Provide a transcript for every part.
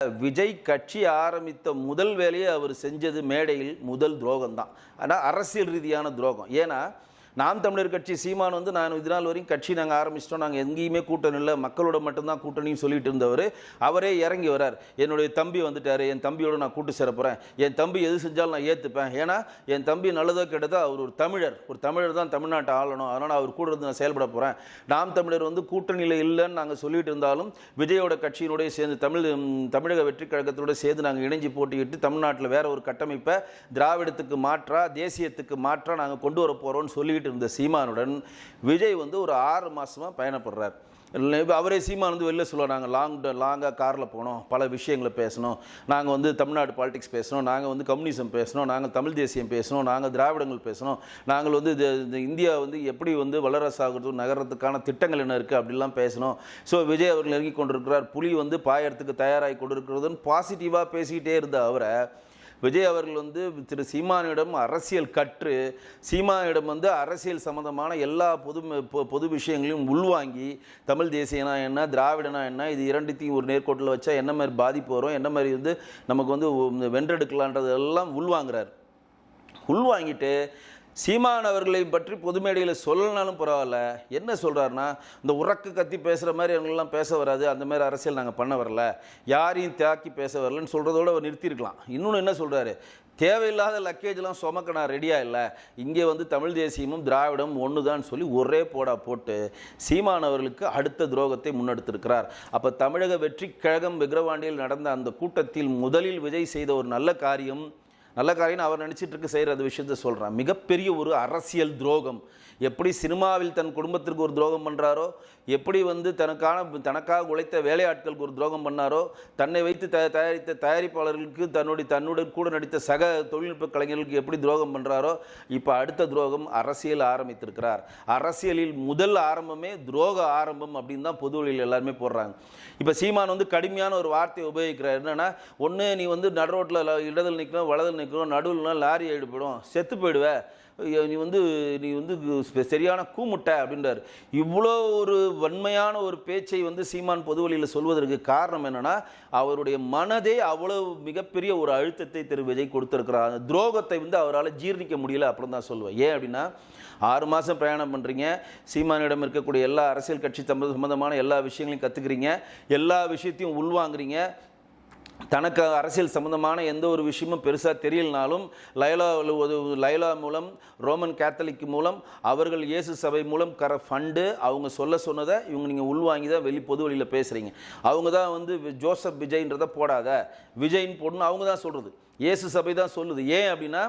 விஜய் கட்சி ஆரம்பித்த முதல் வேலையை அவர் செஞ்சது மேடையில் முதல் துரோகம் தான். ஆனால் அரசியல் ரீதியான துரோகம். ஏன்னா நாம் தமிழர் கட்சி சீமான் வந்து நான் இது நாள் வரையும் கட்சி நாங்கள் ஆரம்பிச்சிட்டோம், நாங்கள் எங்கேயுமே கூட்டணி இல்லை, மக்களோட மட்டும்தான் கூட்டணின்னு சொல்லிட்டு இருந்தவர் அவரே இறங்கி வரார். என்னுடைய தம்பி வந்துட்டார், என் தம்பியோட நான் கூட்டு சேர போகிறேன், என் தம்பி எது செஞ்சாலும் நான் ஏற்றுப்பேன், ஏன்னா என் தம்பி நல்லதோ கெட்டதோ அவர் ஒரு தமிழர் தான் தமிழ்நாட்டை ஆளணும், அதனால் அவர் கூட இருந்து நான் செயல்பட போகிறேன். நாம் தமிழர் வந்து கூட்டணியில் இல்லைன்னு நாங்கள் சொல்லிட்டு இருந்தாலும் விஜயோட கட்சியினுடைய சேர்ந்து தமிழக வெற்றி கழகத்தோட சேர்ந்து நாங்கள் இணைஞ்சு போட்டிக்கிட்டு தமிழ்நாட்டில் வேற ஒரு கட்டமைப்பை திராவிடத்துக்கு மாற்றா தேசியத்துக்கு மாற்றா நாங்கள் கொண்டு வர போகிறோம்னு சொல்லிட்டு இருந்த சீமானுடன் விஜய் வந்து ஒரு 6 மாசமா பயணப்படுறார். அவரே சீமான் வந்து வெளில சொல்லுவார், நாங்கள் லாங்காக காரில் போனோம், பல விஷயங்களை பேசணும், நாங்கள் வந்து தமிழ்நாடு பாலிடிக்ஸ் பேசணும், நாங்கள் வந்து கம்யூனிசம் பேசணும், நாங்கள் தமிழ் தேசியம் பேசணும், நாங்கள் திராவிடங்கள் பேசணும், நாங்கள் வந்து இந்த இந்தியா வந்து எப்படி வந்து வல்லரசு ஆகிறது நகரத்துக்கான திட்டங்கள் என்ன இருக்குது அப்படிலாம் பேசணும். ஸோ விஜய் அவர்கள் நெருங்கி கொண்டிருக்கிறார், புலி வந்து பாயறதுக்கு தயாராகி கொண்டிருக்கிறதுன்னு பாசிட்டிவாக பேசிக்கிட்டே இருந்த அவரை விஜய் அவர்கள் வந்து திரு சீமானிடம் அரசியல் கற்று சீமானிடம் வந்து அரசியல் சம்பந்தமான எல்லா பொது விஷயங்களையும் உள்வாங்கி தமிழ் தேசியனா என்ன திராவிடனா என்ன இது இரண்டுத்தையும் ஒரு நேர்கோட்டில் வச்சா என்ன மாதிரி பாதிப்பு வரும், என்ன மாதிரி வந்து நமக்கு வந்து வென்றெடுக்கலான்றதெல்லாம் உள்வாங்கிட்டு சீமான் அவர்களை பற்றி பொது மேடையில் சொல்லனாலும் பரவாயில்ல. என்ன சொல்கிறாருன்னா, இந்த உறக்க கத்தி பேசுகிற மாதிரி அவங்களெலாம் பேச வராது, அந்த மாதிரி அரசியல் நாங்கள் பண்ண வரல, யாரையும் தாக்கி பேச வரலன்னு சொல்கிறதோடு அவர் நிறுத்தியிருக்கலாம். இன்னொன்று என்ன சொல்கிறாரு, தேவையில்லாத லக்கேஜெலாம் சுமக்க நான் ரெடியாக இல்லை, இங்கே வந்து தமிழ் தேசியமும் திராவிடமும் ஒன்று தான் சொல்லி ஒரே போட்டு சீமான் அவர்களுக்கு அடுத்த துரோகத்தை முன்னெடுத்திருக்கிறார். அப்போ தமிழக வெற்றி கழகம் விக்கிரவாண்டியில் நடந்த அந்த கூட்டத்தில் முதலில் விஜய் செய்த ஒரு நல்ல காரியம் அவர் நினச்சிட்டு இருக்க செய்கிற அந்த விஷயத்த சொல்கிறான். மிகப்பெரிய ஒரு அரசியல் துரோகம். எப்படி சினிமாவில் தன் குடும்பத்திற்கு ஒரு துரோகம் பண்ணுறாரோ, எப்படி வந்து தனக்காக உழைத்த வேலையாட்களுக்கு ஒரு துரோகம் பண்ணாரோ, தன்னை வைத்து தயாரித்த தயாரிப்பாளர்களுக்கு தன்னுடன் கூட நடித்த சக தொழில்நுட்ப கலைஞர்களுக்கு எப்படி துரோகம் பண்ணுறாரோ, இப்போ அடுத்த துரோகம் அரசியல் ஆரம்பித்திருக்கிறார். அரசியலில் முதல் ஆரம்பமே துரோக ஆரம்பம் அப்படின்னு தான் பொது வழியில் எல்லாருமே போடுறாங்க. இப்போ சீமான் வந்து கடுமையான ஒரு வார்த்தையை உபயோகிக்கிறார். என்னென்னா, ஒன்று நீ வந்து நடு ரோட்டில் இடத்தில் நிற்கணும், வலதில் நிற்கணும், நடுவில்னா லாரி ஆகிட்டு போயிடும், செத்து போயிடுவேன், நீ வந்து சரியான கூமுட்டை அப்படின்றார். இவ்வளோ ஒரு வன்மையான ஒரு பேச்சை வந்து சீமான் பொதுவெளியில் சொல்வதற்கு காரணம் என்னென்னா, அவருடைய மனதே அவ்வளோ மிகப்பெரிய ஒரு அழுத்தத்தை திரு விஜய் கொடுத்துருக்கிறார். அந்த துரோகத்தை வந்து அவரால் ஜீர்ணிக்க முடியல அப்படின்னு தான் சொல்லுவேன். ஏன் அப்படின்னா, 6 மாதம் பிரயாணம் பண்ணுறீங்க, சீமானிடம் இருக்கக்கூடிய எல்லா அரசியல் கட்சி சம்பந்தமான எல்லா விஷயங்களையும் கற்றுக்குறீங்க, எல்லா விஷயத்தையும் உள்வாங்குறீங்க, தனக்கு அரசியல் சம்பந்தமான எந்த ஒரு விஷயமும் பெருசாக தெரியலனாலும் லைலா மூலம் ரோமன் கேத்தலிக் மூலம் அவர்கள் இயேசு சபை மூலம் ஃபண்டு அவங்க சொன்னதை இவங்க நீங்கள் உள்வாங்கி தான் பொது வழியில் பேசுகிறீங்க. அவங்க தான் வந்து ஜோசப் விஜய்ன்றதை போடாத, விஜய்ன்னு போடணும் அவங்க தான் சொல்கிறது, இயேசு சபை தான் சொல்லுது. ஏன் அப்படின்னா,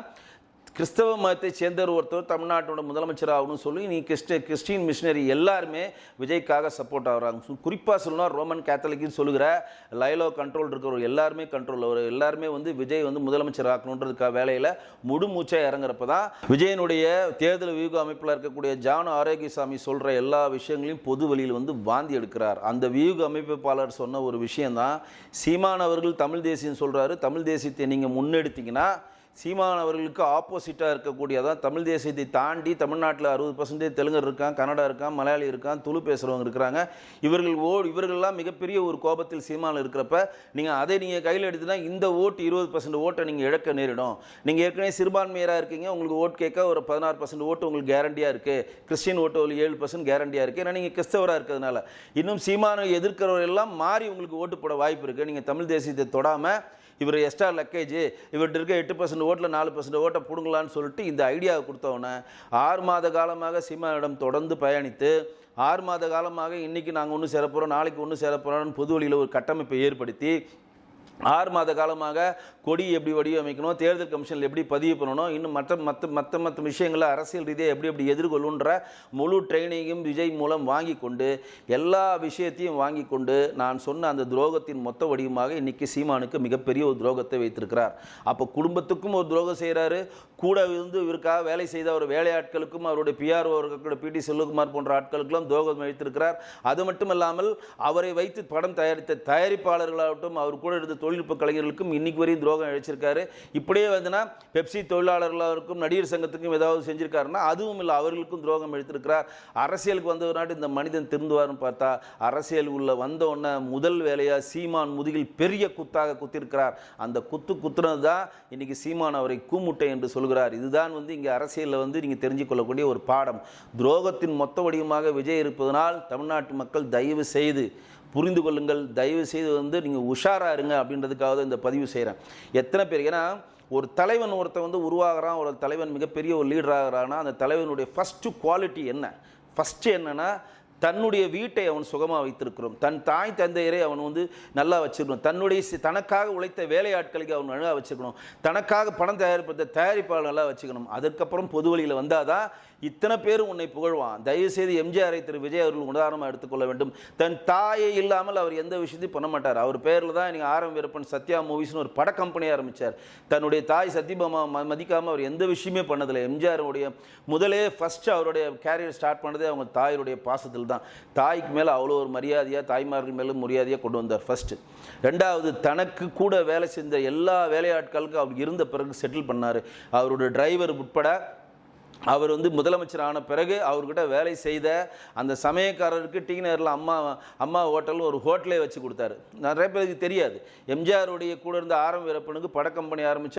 கிறிஸ்தவ மதத்தை சேர்ந்தவர் ஒருத்தர் தமிழ்நாட்டோட முதலமைச்சர் ஆகணும்னு சொல்லி நீ கிறிஸ்டின் மிஷினரி எல்லாருமே விஜய்க்காக சப்போர்ட் ஆகிறாங்க. குறிப்பாக சொல்லணும், ரோமன் கேத்தலிக்னு சொல்லுகிற லைலோ கண்ட்ரோல் இருக்கிறவர் எல்லாருமே எல்லாருமே வந்து விஜய் வந்து முதலமைச்சர் ஆகணுன்றதுக்காக வேலையில் முழு மூச்சாக இறங்குறப்ப தான் விஜயனுடைய தேர்தல் வியூக அமைப்பில் இருக்கக்கூடிய ஜான் ஆரோக்கியசாமி சொல்கிற எல்லா விஷயங்களையும் பொது வழியில் வந்து வாந்தி எடுக்கிறார். அந்த வியூக அமைப்பாளர் சொன்ன ஒரு விஷயந்தான், சீமான் அவர்கள் தமிழ் தேசியம் சொல்கிறாரு, தமிழ் தேசியத்தை நீங்கள் முன்னெடுத்தீங்கன்னா சீமான் அவர்களுக்கு ஆப்போசிட்டாக இருக்கக்கூடியதான் தமிழ் தேசியத்தை தாண்டி தமிழ்நாட்டில் 60% தெலுங்கர் இருக்கான், கன்னடா இருக்கான், மலையாளி இருக்கான், துளு பேசுகிறவங்க இருக்கிறாங்க. இவர்கள்லாம் மிகப்பெரிய ஒரு கோபத்தில் சீமானில் இருக்கிறப்ப நீங்கள் கையில் எடுத்துனா இந்த ஓட்டு 20% ஓட்டை நீங்கள் இழக்க நேரிடும். நீங்கள் ஏற்கனவே சிறுபான்மையராக இருக்கீங்க, உங்களுக்கு ஓட்டு கேட்க ஒரு 16% ஓட்டு உங்களுக்கு கேரண்டியாக இருக்குது, கிறிஸ்டின் ஓட்டு 7% கேரண்டியாக இருக்குது, ஏன்னா நீங்கள் கிறிஸ்தவராக இருக்கிறதுனால. இன்னும் சீமானை எதிர்க்கிறவரெல்லாம் மாறி உங்களுக்கு ஓட்டு போட வாய்ப்பு இருக்குது. நீங்கள் தமிழ் தேசியத்தை தொடாமல் இவர் எக்ஸ்ட்ரா லக்கேஜ் இவர்கிட்ட இருக்க 8% ஓட்டில் 4% ஓட்டை பிடுங்கலான்னு சொல்லிட்டு இந்த ஐடியாவை கொடுத்தவொன்னே 6 மாத காலமாக சீமானிடம் தொடர்ந்து பயணித்து 6 மாத காலமாக இன்றைக்கி நாங்கள் ஒன்று சேரப்போகிறோம், நாளைக்கு ஒன்று சேரப்போகிறோன்னு பொது வழியில் ஒரு கட்டமைப்பை ஏற்படுத்தி 6 மாத காலமாக கொடி எப்படி வடிவமைக்கணும், தேர்தல் கமிஷனில் எப்படி பதிவு பண்ணணும், இன்னும் மற்ற விஷயங்களை அரசியல் ரீதியாக எப்படி எதிர்கொள்ளுன்ற முழு ட்ரைனிங்கும் விஜய் மூலம் வாங்கி கொண்டு எல்லா விஷயத்தையும் வாங்கி கொண்டு நான் சொன்ன அந்த துரோகத்தின் மொத்த வடிவமாக இன்றைக்கி சீமானுக்கு மிகப்பெரிய ஒரு துரோகத்தை வைத்திருக்கிறார். அப்போ குடும்பத்துக்கும் ஒரு துரோகம் செய்கிறாரு, கூட இருந்து இவருக்காக வேலை செய்த ஒரு வேலையாட்களுக்கும் அவருடைய பிஆர்ஓ இருக்கக்கூடிய பிடி செல்வகுமார் போன்ற ஆட்களுக்கெல்லாம் துரோகம் வைத்திருக்கிறார். அது மட்டும் இல்லாமல் அவரை வைத்து படம் தயாரித்த தயாரிப்பாளர்களாகட்டும், அவர் கூட எடுத்து தொழில்நுட்ப கலைஞர்களுக்கும் இன்னைக்கு வரையும் துரோகம் இழைச்சிருக்காரு. இப்படியே வந்துன்னா பெப்சி தொழிலாளர்களுக்கும் நடிகர் சங்கத்துக்கும் ஏதாவது செஞ்சிருக்காருன்னா அதுவும் இல்லை, அவர்களுக்கும் துரோகம் இழைத்திருக்கிறார். அரசியலுக்கு வந்த ஒரு நாட்டு இந்த மனிதன் திருந்துவார்னு பார்த்தா அரசியல் உள்ள வந்த உடனே முதல் வேலையாக சீமான் முதுகில் பெரிய குத்தாக குத்திருக்கிறார். அந்த குத்துனது தான் இன்னைக்கு சீமான் அவரை கூமுட்டை என்று சொல்கிறார். இதுதான் இங்கே அரசியலில் நீங்கள் தெரிஞ்சு கொள்ளக்கூடிய ஒரு பாடம். துரோகத்தின் மொத்த வடிவமாக விஜய் இருப்பதனால் தமிழ்நாட்டு மக்கள் தயவு செய்து புரிந்து கொள்ளுங்கள். தயவு செய்து நீங்கள் உஷாராக இருங்க அப்படின்றதுக்காக இந்த பதிவு செய்கிறேன். எத்தனை பேர், ஏன்னா ஒரு தலைவன் ஒருத்தன் உருவாகிறான், ஒரு தலைவன் மிகப்பெரிய ஒரு லீடர் ஆகிறான்னா அந்த தலைவனுடைய ஃபஸ்ட்டு குவாலிட்டி என்ன? ஃபஸ்ட்டு என்னன்னா தன்னுடைய வீட்டை அவன் சுகமாக வைத்திருக்கிறோம், தன் தாய் தந்தையரை அவன் நல்லா வச்சுக்கணும், தனக்காக உழைத்த வேலையாட்களுக்கு அவன் நல்லா வச்சுக்கணும், தனக்காக பணம் தயாரிப்பாளர் நல்லா வச்சுக்கணும். அதுக்கப்புறம் பொது வழியில் வந்தால் தான் இத்தனை பேரும் உன்னை புகழ்வான். தயவுசெய்து எம்ஜிஆரை திரு விஜய் அவர்கள் உதாரணமாக எடுத்துக்கொள்ள வேண்டும். தன் தாயை இல்லாமல் அவர் எந்த விஷயத்தையும் பண்ண மாட்டார். அவர் பேரில் தான் நீங்கள் ஆரம் வீரப்பன் சத்யா மூவிஸ்னு ஒரு பட கம்பெனி ஆரம்பித்தார். தன்னுடைய தாய் சத்யபாமா மதிக்காமல் அவர் எந்த விஷயமே பண்ணதில்லை. எம்ஜிஆருடைய முதலே ஃபஸ்ட்டு அவருடைய கேரியர் ஸ்டார்ட் பண்ணதே அவங்க தாயுடைய பாசத்தில் தான். தாய்க்கு மேலே அவ்வளோ ஒரு மரியாதையாக, தாய்மார்கள் மேலும் மரியாதையாக கொண்டு வந்தார் ஃபஸ்ட்டு. ரெண்டாவது, தனக்கு கூட வேலை செஞ்ச எல்லா வேலையாட்களுக்கும் அவர் இருந்த பிறகு செட்டில் பண்ணார். அவருடைய டிரைவர் உட்பட அவர் முதலமைச்சர் ஆன பிறகு அவர்கிட்ட வேலை செய்த அந்த சமயக்காரருக்கு டீ நகரில் அம்மா ஹோட்டல் ஒரு ஹோட்டலே வச்சு கொடுத்தாரு. நிறைய பேருக்கு தெரியாது. எம்ஜிஆருடைய கூட இருந்த ஆரம் வீரப்பனுக்கு பட கம்பெனி ஆரம்பித்து